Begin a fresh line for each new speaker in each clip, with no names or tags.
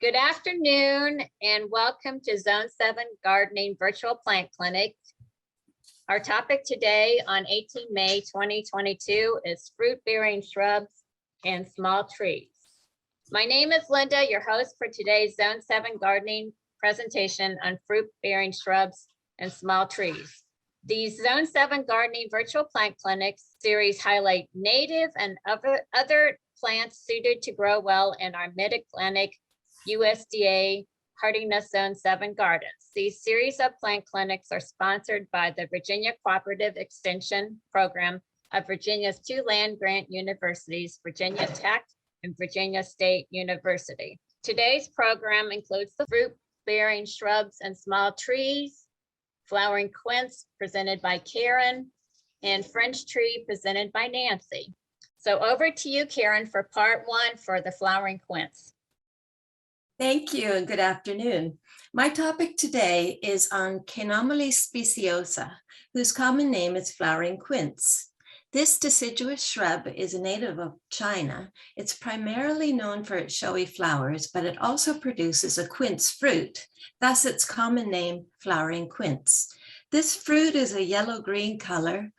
Good afternoon and welcome to Zone 7 Gardening Virtual Plant Clinic. Our topic today on 18 May 2022 is fruit-bearing shrubs and small trees. My name is Linda, your host for today's Zone 7 Gardening presentation on fruit-bearing shrubs and small trees. These Zone 7 Gardening Virtual Plant Clinics series highlight native and other plants suited to grow well in our mid-Atlantic USDA hardiness zone 7 gardens. These series of plant clinics are sponsored by the Virginia Cooperative Extension program of Virginia's two land-grant universities, Virginia Tech and Virginia State University. Today's program includes the fruit-bearing shrubs and small trees, flowering quince presented by Karen, and French tree presented by Nancy. So over to you, Karen, for part one for the flowering quince.
Thank you and good afternoon. My topic today is on Caenomyle speciosa, whose common name is flowering quince. This deciduous shrub is a native of China. It's primarily known for its showy flowers, but it also produces a quince fruit, thus its common name, flowering quince. This fruit is a yellow-green color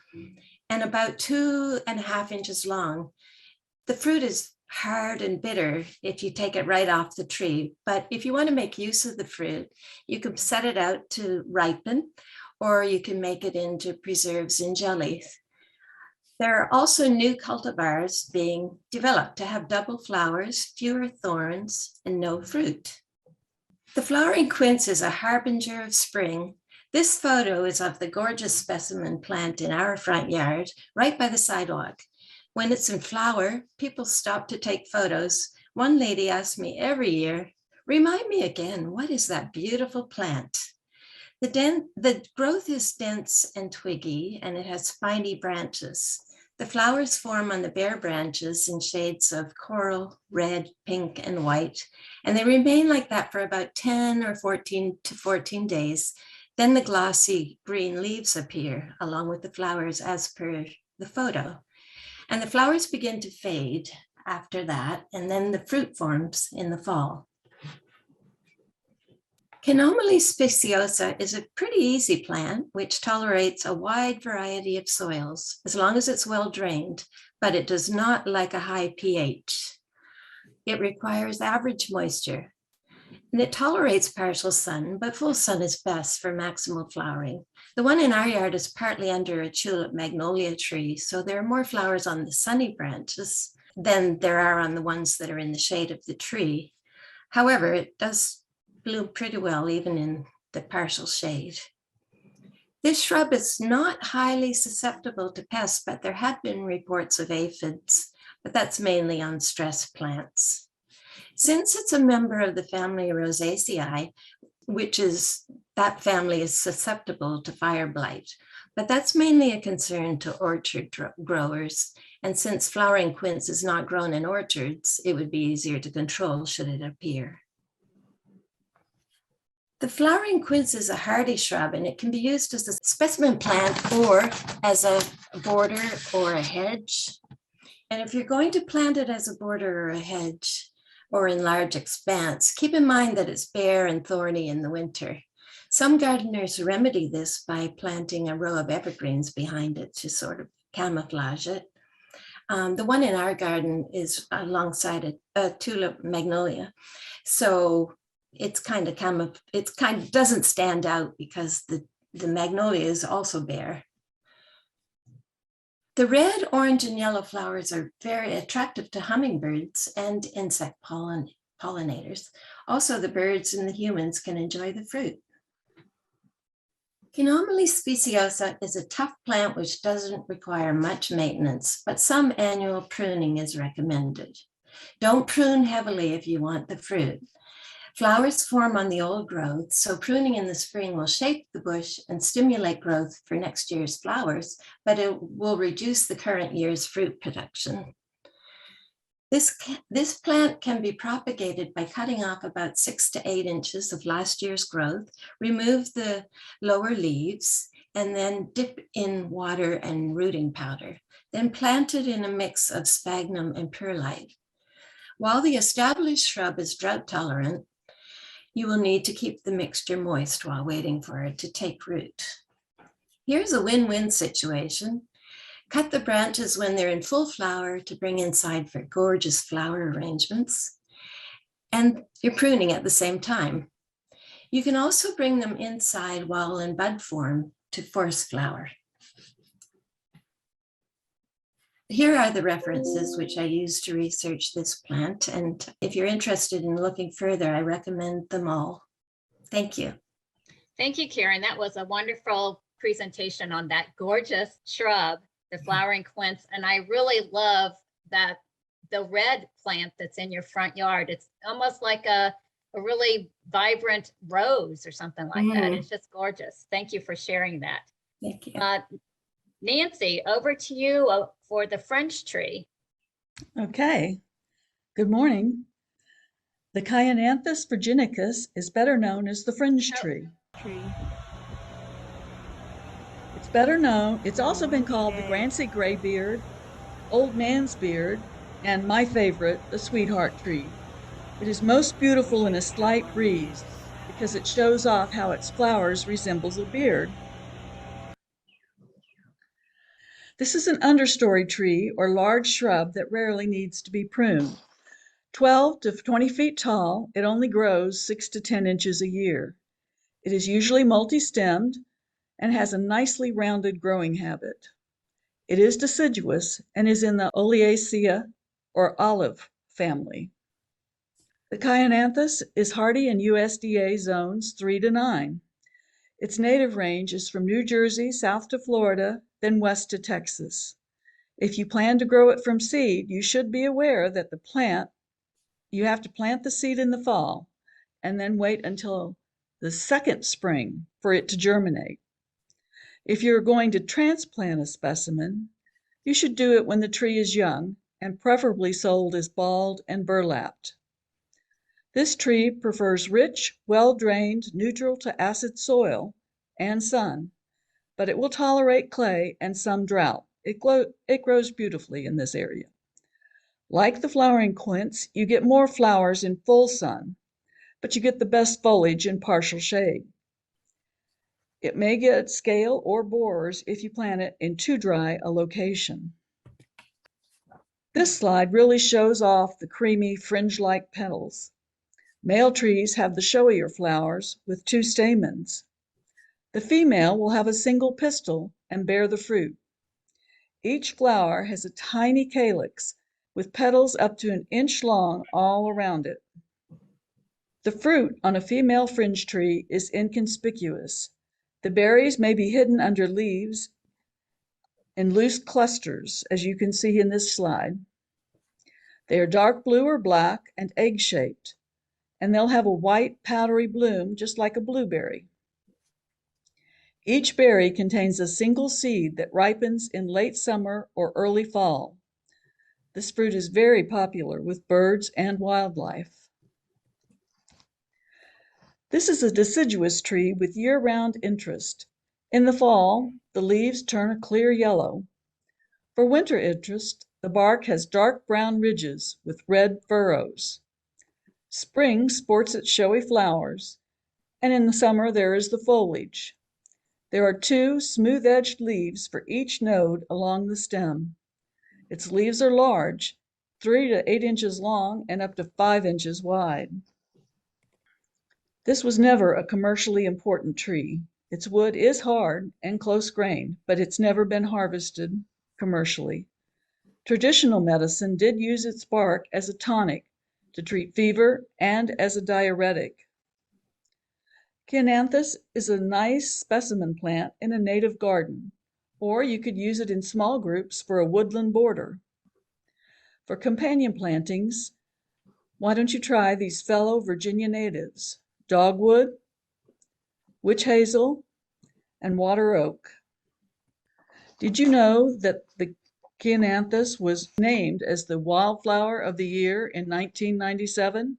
and about 2.5 inches long. The fruit is hard and bitter if you take it right off the tree. But if you want to make use of the fruit, you can set it out to ripen, or you can make it into preserves and jellies. There are also new cultivars being developed to have double flowers, fewer thorns, and no fruit. The flowering quince is a harbinger of spring. This photo is of the gorgeous specimen plant in our front yard, right by the sidewalk. When it's in flower, people stop to take photos. One lady asks me every year, "Remind me again, what is that beautiful plant?" The growth is dense and twiggy, and it has spiny branches. The flowers form on the bare branches in shades of coral, red, pink, and white, and they remain like that for about 10 or 14 days. Then the glossy green leaves appear along with the flowers as per the photo. And the flowers begin to fade after that, and then the fruit forms in the fall. Caenomyle speciosa is a pretty easy plant which tolerates a wide variety of soils as long as it's well drained, but it does not like a high pH. It requires average moisture, and it tolerates partial sun, but full sun is best for maximal flowering. The one in our yard is partly under a tulip magnolia tree, so there are more flowers on the sunny branches than there are on the ones that are in the shade of the tree. However, it does bloom pretty well even in the partial shade. This shrub is not highly susceptible to pests, but there have been reports of aphids, but that's mainly on stress plants. Since it's a member of the family Rosaceae, that family is susceptible to fire blight, but that's mainly a concern to orchard growers. And since flowering quince is not grown in orchards, it would be easier to control should it appear. The flowering quince is a hardy shrub, and it can be used as a specimen plant or as a border or a hedge. And if you're going to plant it as a border or a hedge, or in large expanse, keep in mind that it's bare and thorny in the winter. Some gardeners remedy this by planting a row of evergreens behind it to sort of camouflage it. The one in our garden is alongside a tulip magnolia, so it doesn't stand out because the magnolia is also bare. The red, orange, and yellow flowers are very attractive to hummingbirds and insect pollinators. Also, the birds and the humans can enjoy the fruit. Caenomyle speciosa is a tough plant which doesn't require much maintenance, but some annual pruning is recommended. Don't prune heavily if you want the fruit. Flowers form on the old growth, so pruning in the spring will shape the bush and stimulate growth for next year's flowers, but it will reduce the current year's fruit production. This plant can be propagated by cutting off about 6 to 8 inches of last year's growth, remove the lower leaves, and then dip in water and rooting powder. Then plant it in a mix of sphagnum and perlite. While the established shrub is drought tolerant, you will need to keep the mixture moist while waiting for it to take root. Here's a win-win situation. Cut the branches when they're in full flower to bring inside for gorgeous flower arrangements, and you're pruning at the same time. You can also bring them inside while in bud form to force flower. Here are the references which I used to research this plant, and if you're interested in looking further, I recommend them all. Thank you.
Thank you, Karen. That was a wonderful presentation on that gorgeous shrub, the flowering quince. And I really love that the red plant that's in your front yard. It's almost like a really vibrant rose or something like that. It's just gorgeous. Thank you for sharing that.
Thank you.
Nancy, over to you for the Fringe tree.
Okay, good morning. The Chionanthus virginicus is better known as the fringe tree. It's also been called the Grancy graybeard, old man's beard, and my favorite, the sweetheart tree. It is most beautiful in a slight breeze because it shows off how its flowers resembles a beard. This is an understory tree or large shrub that rarely needs to be pruned. 12 to 20 feet tall, it only grows 6 to 10 inches a year. It is usually multi-stemmed and has a nicely rounded growing habit. It is deciduous and is in the Oleaceae or olive family. The Chionanthus is hardy in USDA zones 3 to 9. Its native range is from New Jersey south to Florida, then west to Texas. If you plan to grow it from seed, you should be aware that you have to plant the seed in the fall and then wait until the second spring for it to germinate. If you're going to transplant a specimen, you should do it when the tree is young and preferably sold as balled and burlapped. This tree prefers rich, well-drained, neutral to acid soil and sun, but it will tolerate clay and some drought. It grows beautifully in this area. Like the flowering quince, you get more flowers in full sun, but you get the best foliage in partial shade. It may get scale or borers if you plant it in too dry a location. This slide really shows off the creamy fringe-like petals. Male trees have the showier flowers with 2 stamens. The female will have a single pistil and bear the fruit. Each flower has a tiny calyx with petals up to 1 inch long all around it. The fruit on a female fringe tree is inconspicuous. The berries may be hidden under leaves in loose clusters, as you can see in this slide. They are dark blue or black and egg-shaped, and they'll have a white powdery bloom just like a blueberry. Each berry contains a single seed that ripens in late summer or early fall. This fruit is very popular with birds and wildlife. This is a deciduous tree with year-round interest. In the fall, the leaves turn a clear yellow. For winter interest, the bark has dark brown ridges with red furrows. Spring sports its showy flowers, and in the summer there is the foliage. There are 2 smooth-edged leaves for each node along the stem. Its leaves are large, 3 to 8 inches long and up to 5 inches wide. This was never a commercially important tree. Its wood is hard and close-grained, but it's never been harvested commercially. Traditional medicine did use its bark as a tonic to treat fever and as a diuretic. Chionanthus is a nice specimen plant in a native garden, or you could use it in small groups for a woodland border. For companion plantings, why don't you try these fellow Virginia natives, dogwood, witch hazel, and water oak. Did you know that the Chionanthus was named as the wildflower of the year in 1997?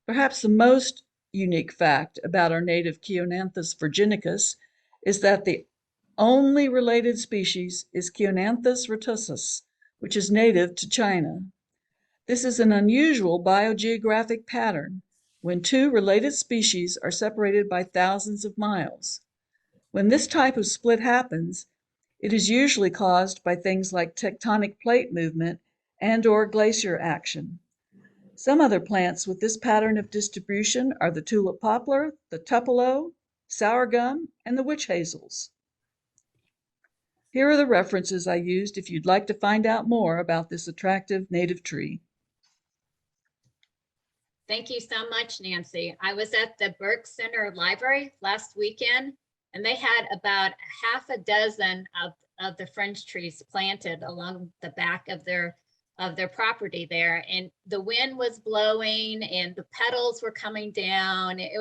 Perhaps the most unique fact about our native Chionanthus virginicus is that the only related species is Chionanthus retussus, which is native to China. This is an unusual biogeographic pattern when two related species are separated by thousands of miles. When this type of split happens, it is usually caused by things like tectonic plate movement and/or glacier action. Some other plants with this pattern of distribution are the tulip poplar, the tupelo, sour gum, and the witch hazels. Here are the references I used if you'd like to find out more about this attractive native tree.
Thank you so much, Nancy. I was at the Burke Center Library last weekend, and they had about half a dozen of the Fringe trees planted along the back of their property there. And the wind was blowing and the petals were coming down. It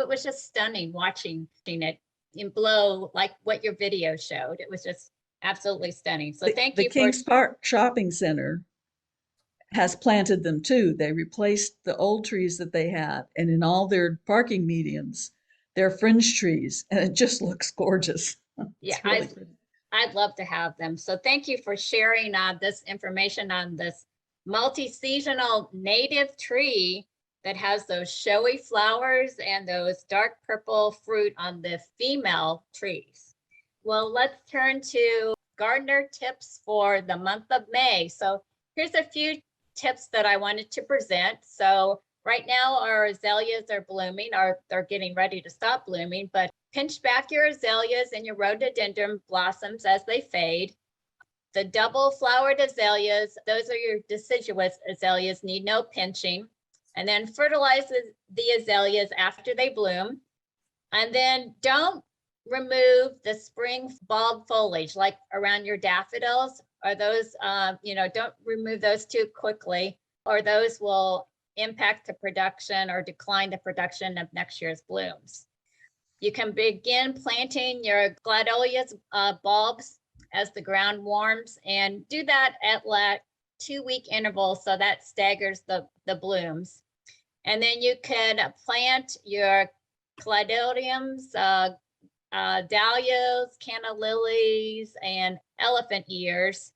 was just stunning watching it and blow like what your video showed. It was just absolutely stunning. So thank you.
The Kings Park Shopping Center has planted them too. They replaced the old trees that they had, and in all their parking medians, they're fringe trees, and it just looks gorgeous.
Yeah,
really
I'd love to have them. So thank you for sharing this information on this multi-seasonal native tree that has those showy flowers and those dark purple fruit on the female trees. Well, let's turn to gardener tips for the month of May. So here's a few tips that I wanted to present. So right now our azaleas are blooming, or they're getting ready to stop blooming, but pinch back your azaleas and your rhododendron blossoms as they fade. The double flowered azaleas, those are your deciduous azaleas, need no pinching. And then fertilize the azaleas after they bloom. And then don't remove the spring bulb foliage, like around your daffodils, or those, don't remove those too quickly, or those will impact the production or decline the production of next year's blooms. You can begin planting your gladiolus bulbs as the ground warms, and do that at like 2-week intervals, so that staggers the blooms. And then you could plant your caladiums, dahlias, canna lilies, and elephant ears.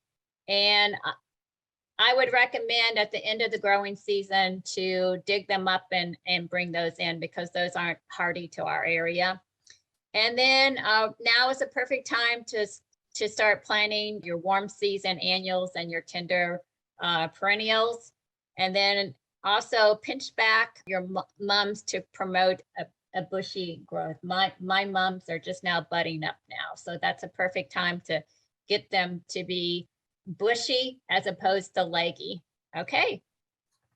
And I would recommend at the end of the growing season to dig them up and bring those in, because those aren't hardy to our area. And then now is a perfect time to start planting your warm season annuals and your tender perennials. And then also pinch back your mums to promote a bushy growth. My mums are just now budding up now. So that's a perfect time to get them to be bushy as opposed to leggy. Okay,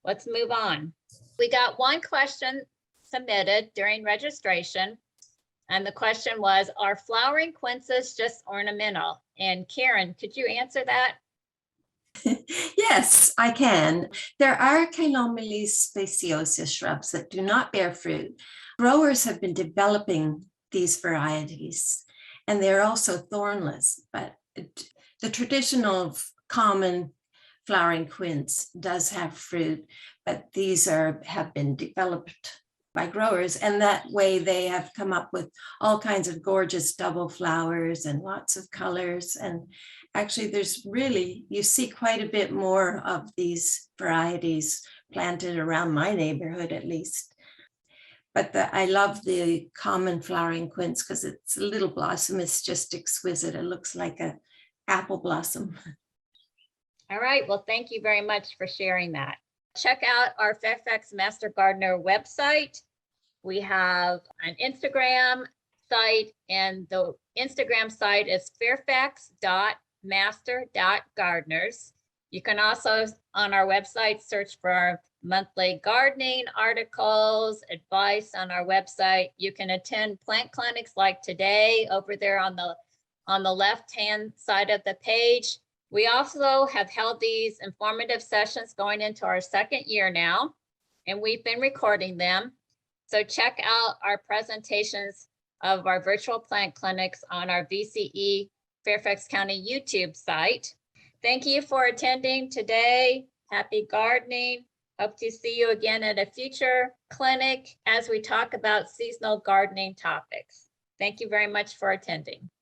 let's move on. We got one question submitted during registration. And the question was, are flowering quinces just ornamental? And Karen, could you answer that?
Yes, I can. There are Caenomyle speciosa shrubs that do not bear fruit. Growers have been developing these varieties, and they're also thornless, but the traditional common flowering quince does have fruit, but these have been developed by growers, and that way they have come up with all kinds of gorgeous double flowers and lots of colors. And actually you see quite a bit more of these varieties planted around my neighborhood, at least. But I love the common flowering quince because its little blossom is just exquisite. It looks like an apple blossom.
All right, well, thank you very much for sharing that. Check out our Fairfax Master Gardener website. We have an Instagram site, and the Instagram site is fairfax.master.gardeners. You can also, on our website, search for our monthly gardening articles, advice on our website. You can attend plant clinics like today over there on the left-hand side of the page. We also have held these informative sessions going into our second year now, and we've been recording them. So check out our presentations of our virtual plant clinics on our VCE-Fairfax County YouTube site. Thank you for attending today. Happy gardening. Hope to see you again at a future clinic as we talk about seasonal gardening topics. Thank you very much for attending.